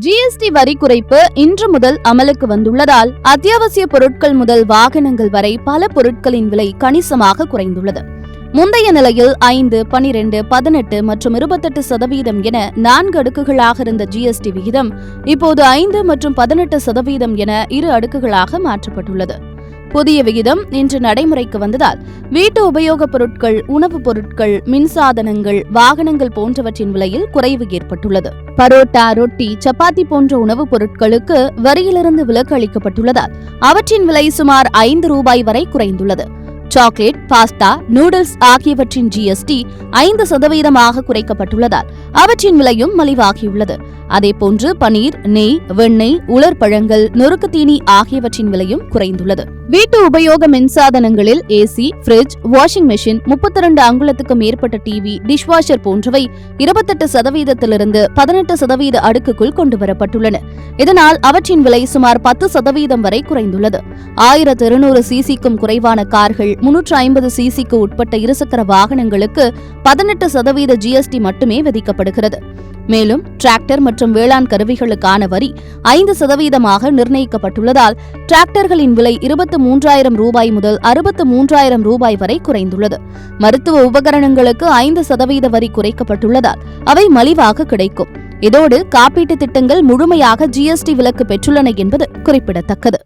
GST வரி குறைப்பு இன்று முதல் அமலுக்கு வந்துள்ளதால் அத்தியாவசிய பொருட்கள் முதல் வாகனங்கள் வரை பல பொருட்களின் விலை கணிசமாக குறைந்துள்ளது. முந்தைய நிலையில் 5, 12, 18 மற்றும் 28% என 4 அடுக்குகளாக இருந்த ஜிஎஸ்டி விகிதம் இப்போது 5 மற்றும் 18% என 2 அடுக்குகளாக மாற்றப்பட்டுள்ளது. புதிய விகிதம் இன்று நடைமுறைக்கு வந்ததால் வீட்டு உபயோகப் பொருட்கள், உணவுப் பொருட்கள், மின்சாதனங்கள், வாகனங்கள் போன்றவற்றின் விலையில் குறைவு ஏற்பட்டுள்ளது. பரோட்டா, ரொட்டி, சப்பாத்தி போன்ற உணவுப் பொருட்களுக்கு வரியிலிருந்து விலக்கு அளிக்கப்பட்டுள்ளதால் அவற்றின் விலை சுமார் 5 ரூபாய் வரை குறைந்துள்ளது. சாக்லேட், பாஸ்தா, நூடுல்ஸ் ஆகியவற்றின் ஜிஎஸ்டி 5% குறைக்கப்பட்டுள்ளதால் அவற்றின் விலையும் மலிவாகியுள்ளது. அதேபோன்று பனீர், நெய், வெண்ணெய், உலர்பழங்கள், நொறுக்குத்தீனி ஆகியவற்றின் விலையும் குறைந்துள்ளது. வீட்டு உபயோக மின்சாதனங்களில் ஏசி, பிரிட்ஜ், வாஷிங் மெஷின், 32 அங்குலத்துக்கு மேற்பட்ட டிவி, டிஷ்வாஷர் போன்றவை 28% 18% அடுக்குக்குள் கொண்டுவரப்பட்டுள்ளன. இதனால் அவற்றின் விலை சுமார் 10% வரை குறைந்துள்ளது. 1200 சிசிக்கும் குறைவான கார்கள், 350 சிசிக்கு உட்பட்ட இருசக்கர வாகனங்களுக்கு 18% ஜிஎஸ்டி மட்டுமே விதிக்கப்படுகிறது. மேலும் டிராக்டர் மற்றும் வேளாண் கருவிகளுக்கான வரி 5% நிர்ணயிக்கப்பட்டுள்ளதால் டிராக்டர்களின் விலை 23,000 ரூபாய் முதல் 63,000 ரூபாய் வரை குறைந்துள்ளது. மருத்துவ உபகரணங்களுக்கு 5% வரி குறைக்கப்பட்டுள்ளதால் அவை மலிவாக கிடைக்கும். இதோடு காப்பீட்டு திட்டங்கள் முழுமையாக ஜிஎஸ்டி விலக்கு பெற்றுள்ளன என்பது குறிப்பிடத்தக்கது.